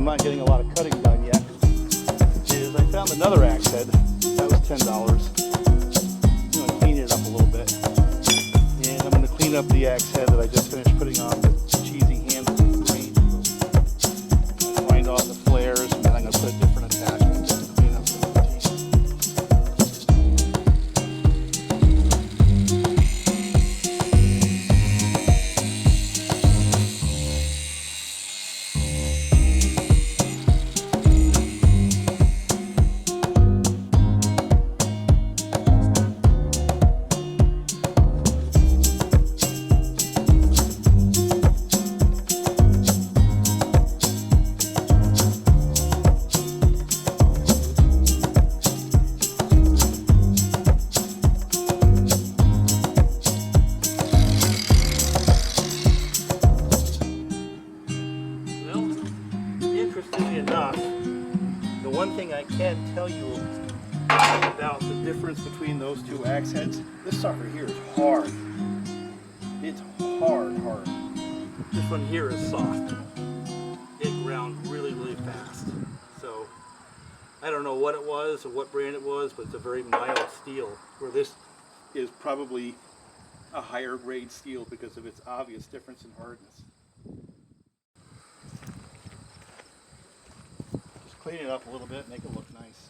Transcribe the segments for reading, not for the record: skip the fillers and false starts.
I'm not getting a lot of cutting done yet is I found another axe head. That was $10. I'm going to clean it up a little bit. And I'm going to clean up the axe head that I just finished putting on the cheesy handle with green. Wind off the flares, and then I'm going to put a different attachment just to clean up the teeth. Interestingly enough, the one thing I can tell you about the difference between those two axe heads, this sucker here is hard. It's hard. This one here is soft. It ground really fast. So I don't know what it was or what brand it was, but it's a very mild steel, where this is probably a higher grade steel because of its obvious difference in hardness. Clean it up a little bit, make it look nice.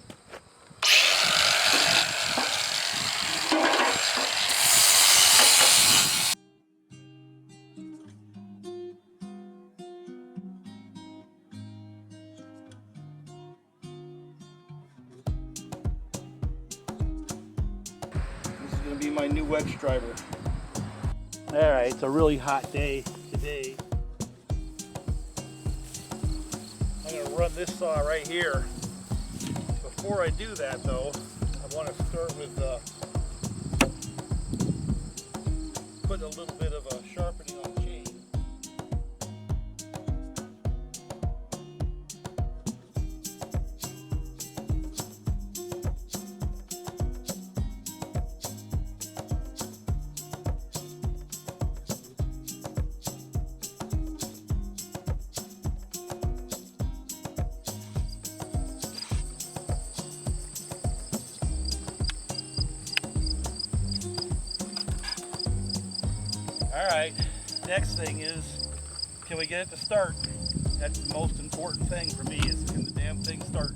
This is going to be my new wedge driver. Alright, it's a really hot day today. I'm going to run this saw right here. Before I do that though, I want to start with putting a little bit of a sharpening on the chain. Alright, next thing is, can we get it to start? That's the most important thing for me, is can the damn thing start?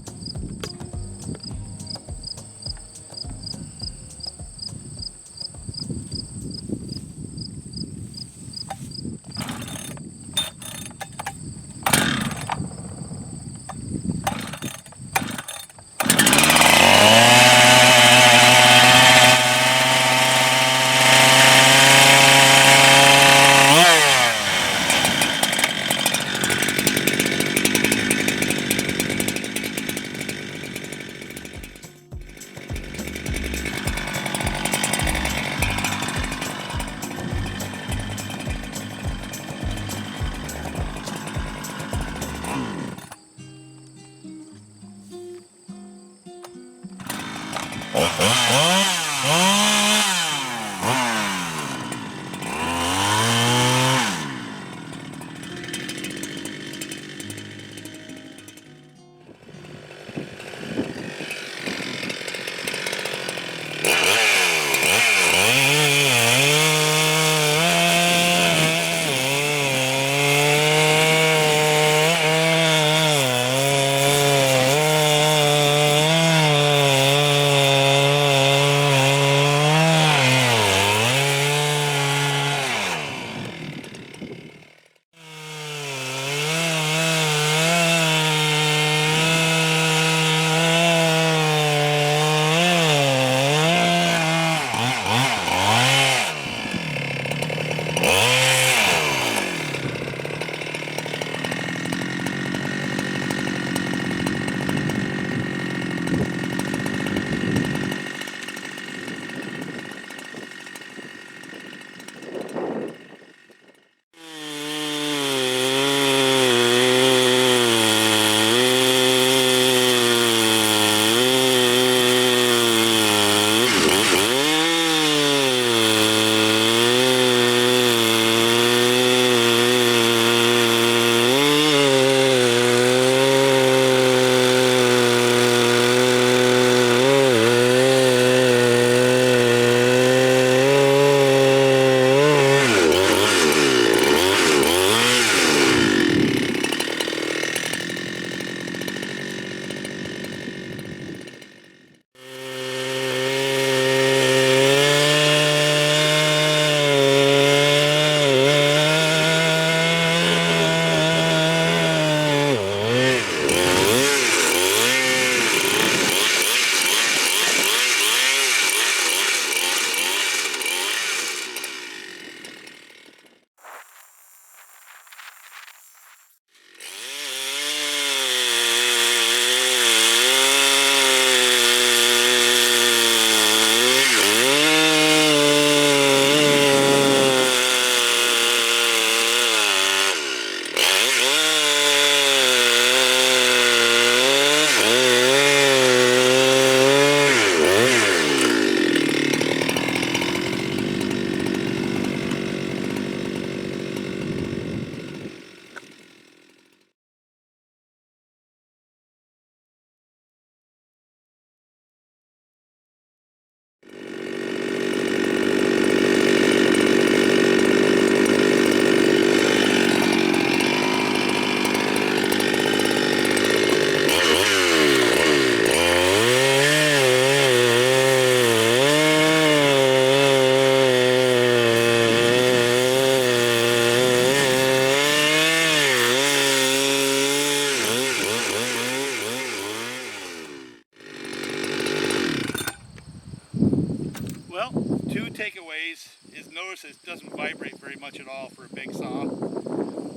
notice it doesn't vibrate very much at all for a big saw.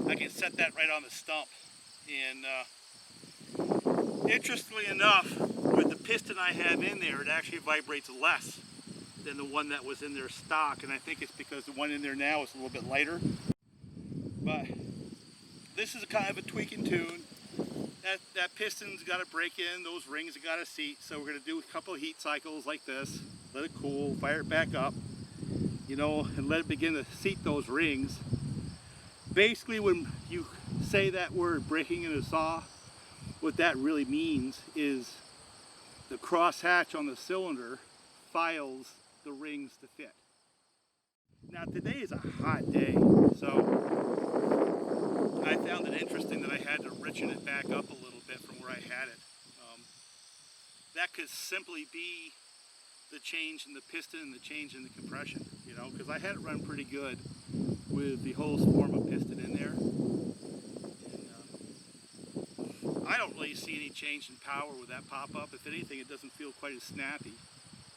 I can set that right on the stump. And interestingly enough, with the piston I have in there, it actually vibrates less than the one that was in their stock. And I think it's because the one in there now is a little bit lighter. But this is a kind of a tweak and tune. That piston's got to break in, those rings have got to seat. So we're going to do a couple of heat cycles like this. Let it cool, fire it back up, you know, and let it begin to seat those rings. Basically, when you say that word, breaking in a saw, what that really means is the crosshatch on the cylinder files the rings to fit. Now today is a hot day, so I found it interesting that I had to richen it back up a little bit from where I had it. That could simply be the change in the piston and the change in the compression, you know, because I had it run pretty good with the Holsfforma piston in there. And I don't really see any change in power with that pop-up. If anything, it doesn't feel quite as snappy.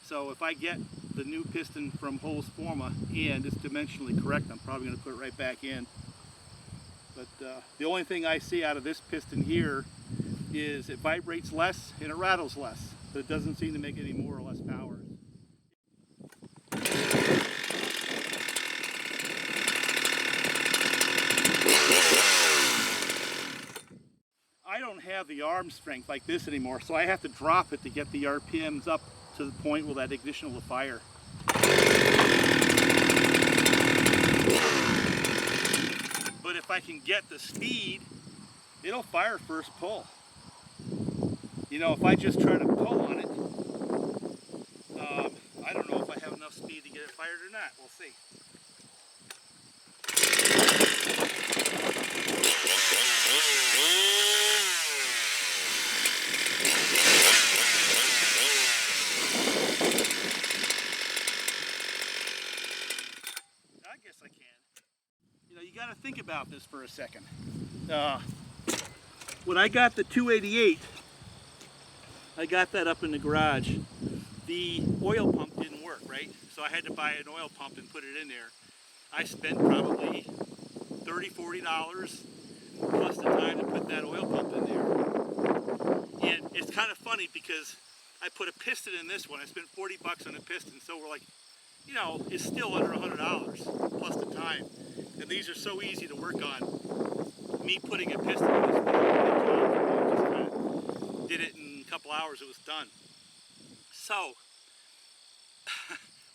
So if I get the new piston from Holsfforma and it's dimensionally correct, I'm probably going to put it right back in. But the only thing I see out of this piston here is it vibrates less and it rattles less, but it doesn't seem to make any more or less power. I don't have the arm strength like this anymore, so I have to drop it to get the RPMs up to the point where that ignition will fire. But if I can get the speed, it'll fire first pull. You know, if I just try to pull on it, I don't know if I have enough speed to get it fired or not. We'll see. I guess I can. You know, you got to think about this for a second. When I got the 288, I got that up in the garage. The oil pump didn't work, right? So I had to buy an oil pump and put it in there. I spent probably $30, $40 plus the time to put that oil pump in there. And it's kind of funny because I put a piston in this one. I spent 40 bucks on a piston, so we're like, you know, it's still under $100 plus the time. And these are so easy to work on. Me putting a piston in this one, I just kind of did it in a couple hours, it was done. So,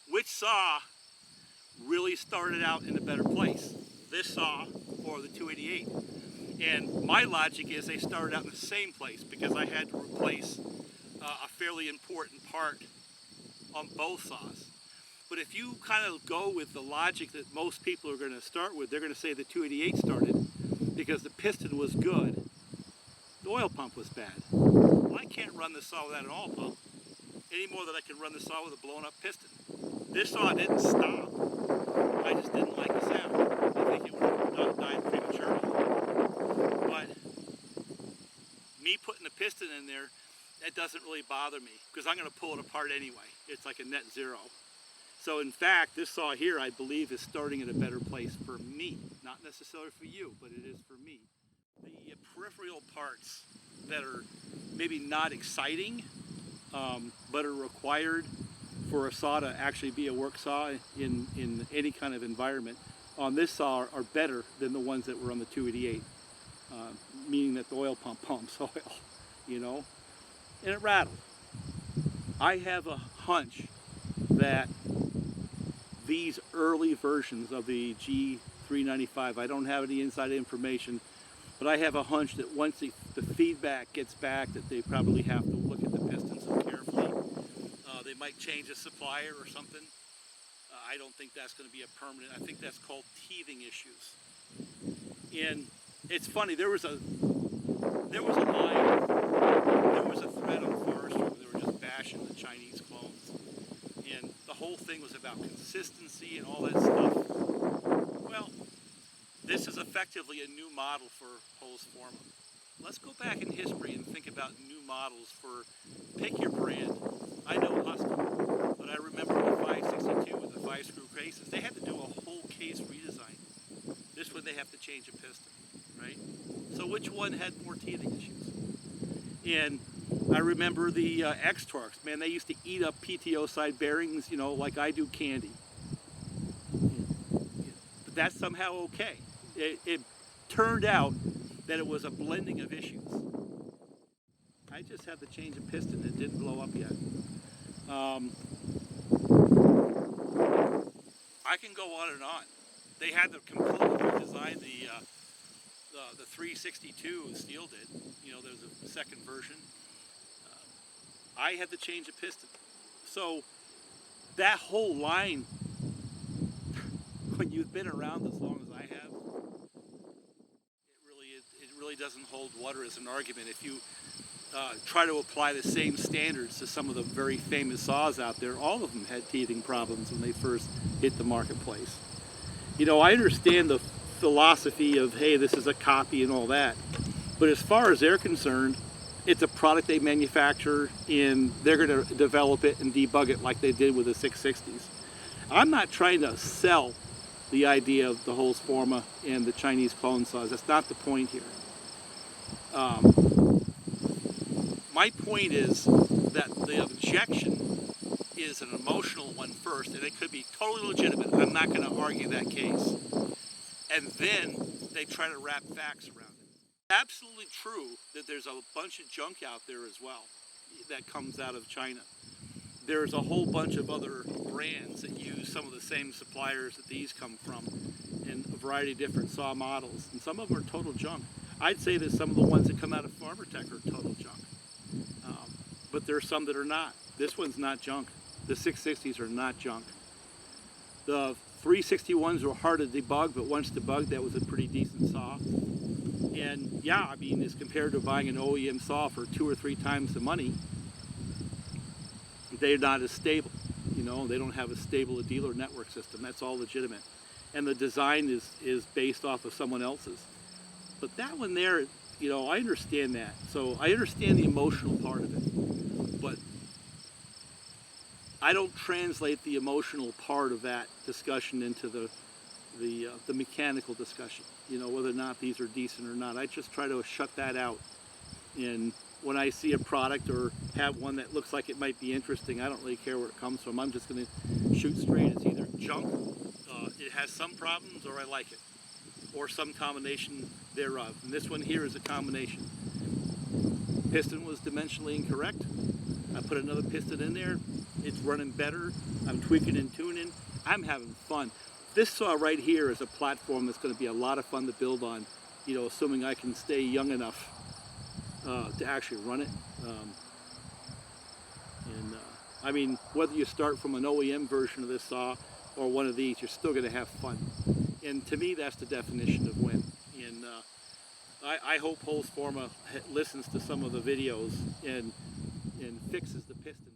which saw really started out in a better place? This saw or the 288? And my logic is they started out in the same place because I had to replace a fairly important part on both saws. But if you kind of go with the logic that most people are going to start with, they're going to say the 288 started because the piston was good, the oil pump was bad. Well, I can't run this saw without an oil pump any more than I can run the saw with a blown up piston. This saw didn't stop. I just didn't like the sound. I think it would have died prematurely. But me putting a piston in there, that doesn't really bother me because I'm going to pull it apart anyway. It's like a net zero. So in fact, this saw here, I believe, is starting at a better place for me. Not necessarily for you, but it is for me. The peripheral parts that are maybe not exciting, but are required for a saw to actually be a work saw in any kind of environment, on this saw are better than the ones that were on the 288, meaning that the oil pump pumps oil, you know, and it rattled. I have a hunch that these early versions of the G395, I don't have any inside information, but I have a hunch that once the feedback gets back, that they probably have to look at the pistons carefully. They might change a supplier or something. I don't think that's going to be a permanent. I think that's called teething issues. And it's funny. There was a line. There was a thread on Forestry where they were just bashing the Chinese clones, and the whole thing was about consistency and all that stuff. Well, this is effectively a new model for Holsfforma. Let's go back in history and think about new models for, pick your brand. I know Husky, but I remember the 5 362 with the 5-screw cases, they had to do a whole case redesign. This one they have to change a piston, right? So which one had more teething issues? And I remember the X-Torques, man, they used to eat up PTO side bearings, you know, like I do candy. But that's somehow okay. It turned out that it was a blending of issues. I just had to change a piston. It didn't blow up yet. I can go on and on. They had to completely redesign the 362 steel did. You know, there's a second version. I had to change a piston. So that whole line, when you've been around as long as I have, it really doesn't hold water as an argument. If you try to apply the same standards to some of the very famous saws out there, all of them had teething problems when they first hit the marketplace. You know, I understand the philosophy of, hey, this is a copy and all that, but as far as they're concerned, it's a product they manufacture and they're going to develop it and debug it like they did with the 660s. I'm not trying to sell the idea of the Holsfforma and the Chinese clone saws. That's not the point here. My point is that the objection is an emotional one first, and it could be totally legitimate. I'm not going to argue that case. And then they try to wrap facts around it. Absolutely true that there's a bunch of junk out there as well that comes out of China. There's a whole bunch of other brands that use some of the same suppliers that these come from in a variety of different saw models, and some of them are total junk. I'd say that some of the ones that come out of Farmertech are total junk, but there are some that are not. This one's not junk. The 660s are not junk. The 361s were hard to debug, but once debugged, that was a pretty decent saw. And yeah, I mean, as compared to buying an OEM saw for 2 or 3 times the money, they're not as stable. You know, they don't have as stable a dealer network system. That's all legitimate. And the design is based off of someone else's. But that one there, you know, I understand that. So I understand the emotional part of it. But I don't translate the emotional part of that discussion into the mechanical discussion, you know, whether or not these are decent or not. I just try to shut that out. And when I see a product or have one that looks like it might be interesting, I don't really care where it comes from. I'm just going to shoot straight. It's either junk, it has some problems, or I like it, or some combination thereof. And this one here is a combination. Piston was dimensionally incorrect. I put another piston in there. It's running better. I'm tweaking and tuning. I'm having fun. This saw right here is a platform that's going to be a lot of fun to build on, you know, assuming I can stay young enough to actually run it. I mean, whether you start from an OEM version of this saw or one of these, you're still going to have fun. And to me, that's the definition of win. And I hope Holsfforma listens to some of the videos and fixes the piston.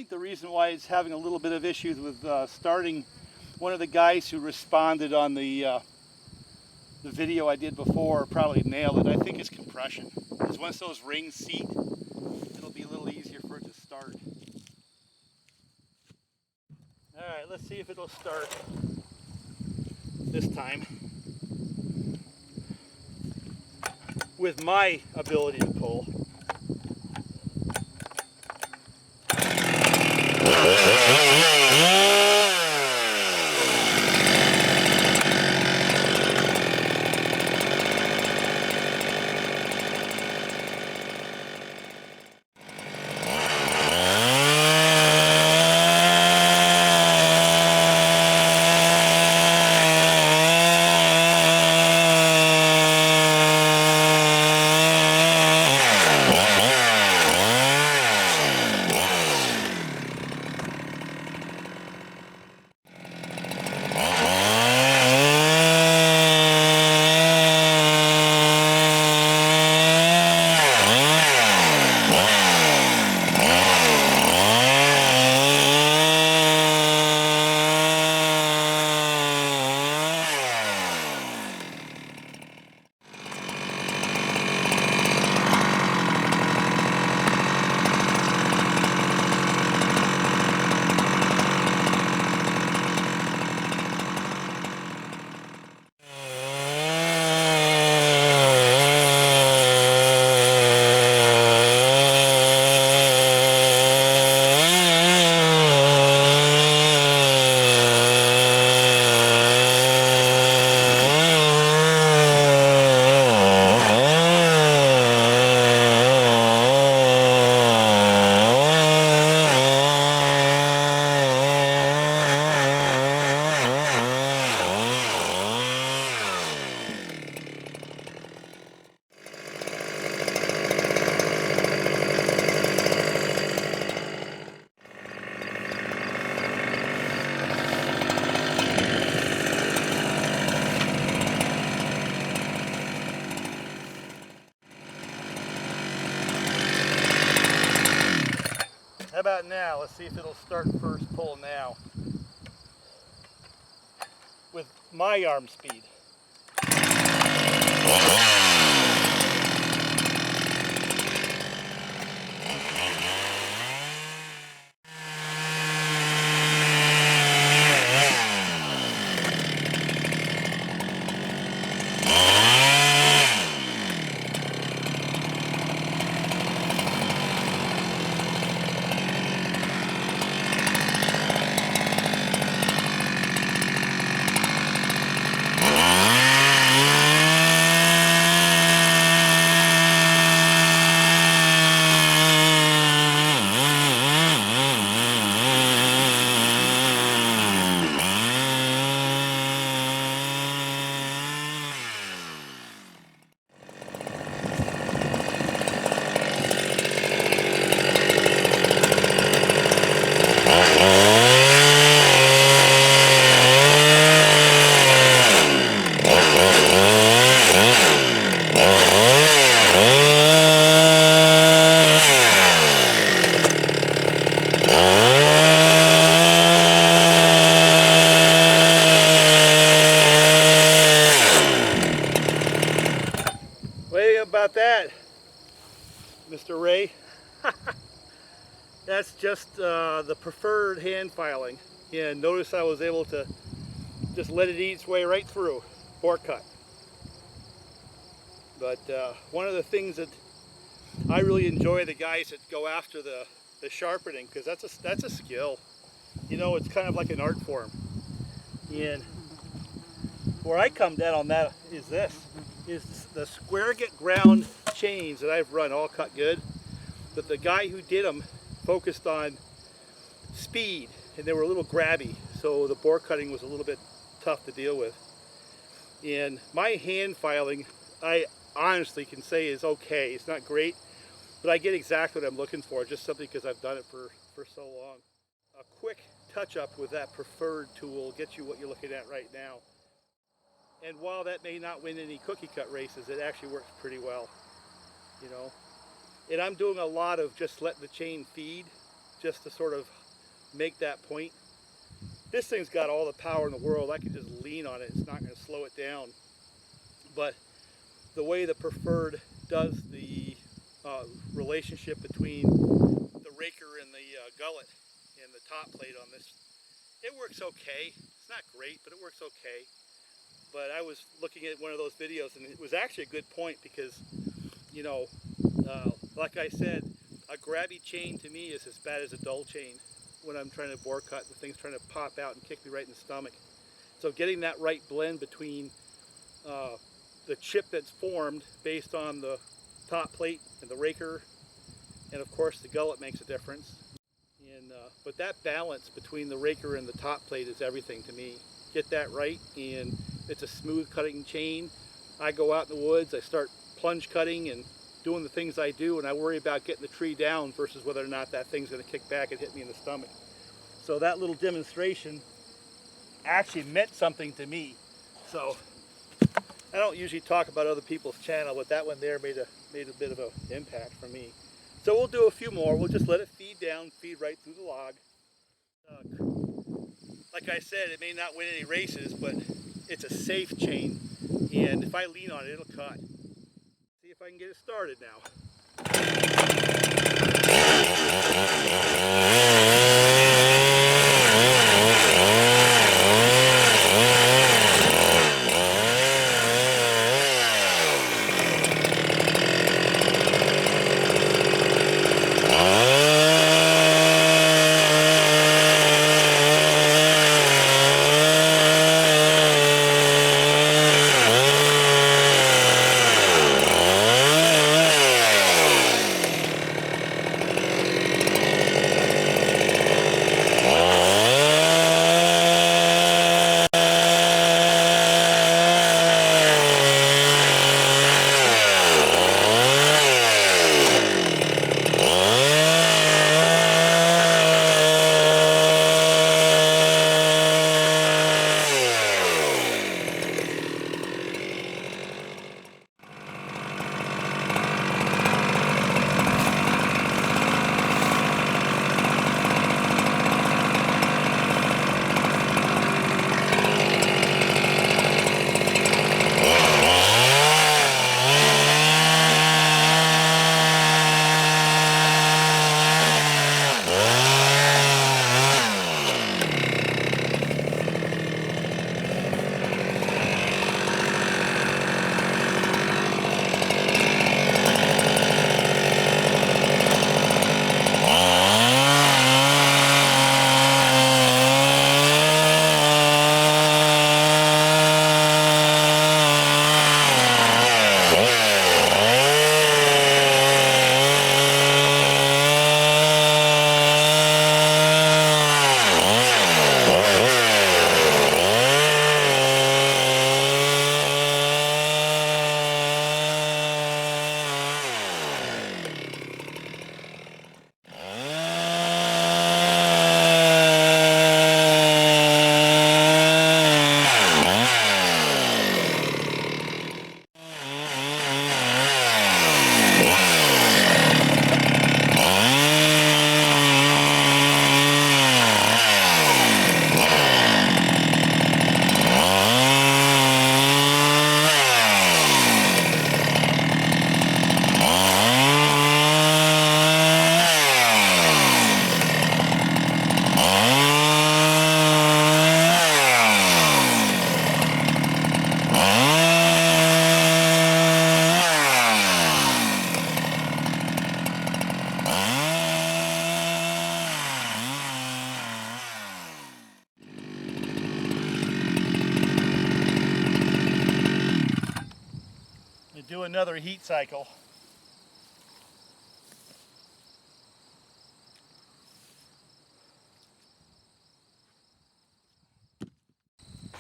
think the reason why it's having a little bit of issues with starting, one of the guys who responded on the video I did before probably nailed it. I think it's compression. Because once those rings seat, it'll be a little easier for it to start. Alright, let's see if it'll start this time with my ability to pull. How about now? Let's see if it'll start first pull now with my arm speed. About that, Mr. Ray. That's just the preferred hand filing. Yeah, notice I was able to just let it eat its way right through, bore cut. But one of the things that I really enjoy the guys that go after the sharpening, because that's a skill. You know, it's kind of like an art form. And where I come down on that is this. Is the square get ground chains that I've run all cut good, but the guy who did them focused on speed and they were a little grabby, so the bore cutting was a little bit tough to deal with. And my hand filing, I honestly can say is okay. It's not great, but I get exactly what I'm looking for, just simply because I've done it for so long. A quick touch up with that preferred tool gets you what you're looking at right now. And while that may not win any cookie cut races, it actually works pretty well, you know. And I'm doing a lot of just letting the chain feed, just to sort of make that point. This thing's got all the power in the world. I can just lean on it. It's not going to slow it down. But the way the preferred does the relationship between the raker and the gullet and the top plate on this, it works okay. It's not great, but it works okay. But I was looking at one of those videos, and it was actually a good point because, you know, like I said, a grabby chain to me is as bad as a dull chain when I'm trying to bore cut. The thing's trying to pop out and kick me right in the stomach. So getting that right blend between the chip that's formed based on the top plate and the raker, and of course the gullet makes a difference. And, but that balance between the raker and the top plate is everything to me. Get that right, and it's a smooth cutting chain. I go out in the woods, I start plunge cutting and doing the things I do, and I worry about getting the tree down versus whether or not that thing's going to kick back and hit me in the stomach. So that little demonstration actually meant something to me. So I don't usually talk about other people's channel, but that one there made a bit of an impact for me. So we'll do a few more. We'll just let it feed down, feed right through the log. Like I said, it may not win any races, but it's a safe chain, and if I lean on it, it'll cut. See if I can get it started now. Do another heat cycle.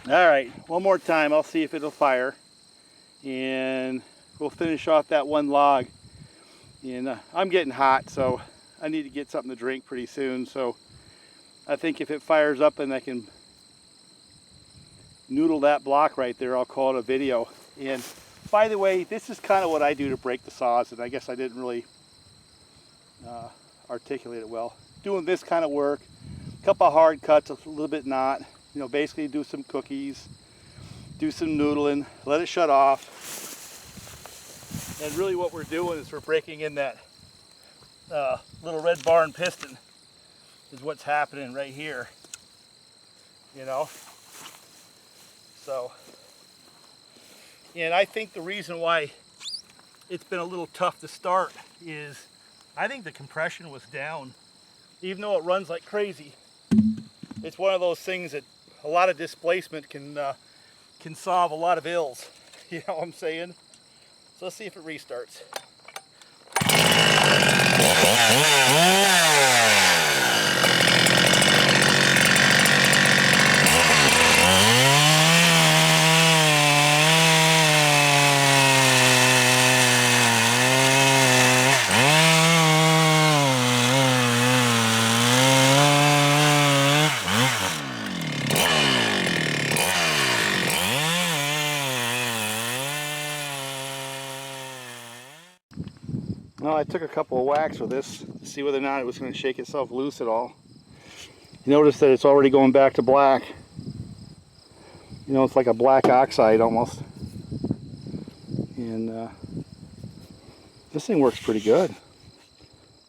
All right, one more time. I'll see if it'll fire, and we'll finish off that one log. And I'm getting hot, so I need to get something to drink pretty soon. So I think if it fires up and I can noodle that block right there, I'll call it a video. And by the way, this is kind of what I do to break the saws, and I guess I didn't really articulate it well. Doing this kind of work, A couple of hard cuts, a little bit not. You know, basically do some cookies, do some noodling, let it shut off. And really what we're doing is we're breaking in that little red barn piston is what's happening right here, you know. So, and I think the reason why it's been a little tough to start is I think the compression was down. Even though it runs like crazy, it's one of those things that a lot of displacement can solve a lot of ills. You know what I'm saying? So let's see if it restarts. Well, I took a couple of whacks with this to see whether or not it was going to shake itself loose at all. You notice that it's already going back to black. You know, it's like a black oxide almost. And this thing works pretty good.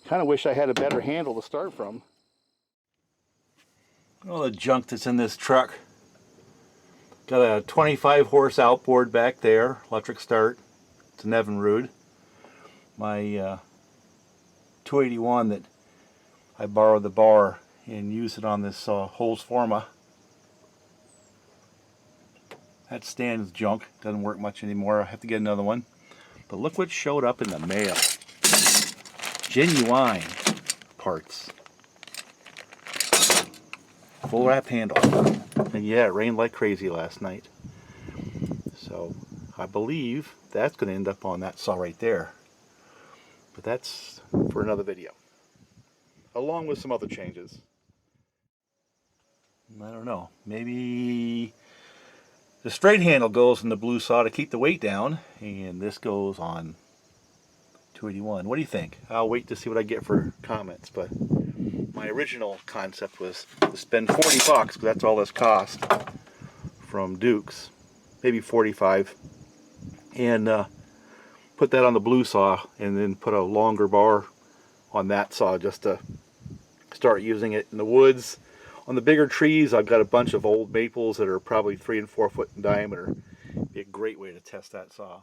Kind of wish I had a better handle to start from. All the junk that's in this truck. Got a 25 horse outboard back there, electric start. It's an Evinrude. My 281 that I borrowed the bar and used it on this Holsfforma. That stand is junk, doesn't work much anymore. I have to get another one. But look what showed up in the mail. Genuine parts. Full wrap handle. And yeah, it rained like crazy last night. So I believe that's going to end up on that saw right there. But that's for another video, along with some other changes. I don't know, maybe the straight handle goes in the blue saw to keep the weight down, and this goes on 281. What do you think? I'll wait to see what I get for comments, but my original concept was to spend 40 bucks, because that's all this cost from Duke's, maybe 45, and put that on the blue saw and then put a longer bar on that saw just to start using it in the woods. On the bigger trees, I've got a bunch of old maples that are probably 3 and 4 foot in diameter. It'd be a great way to test that saw.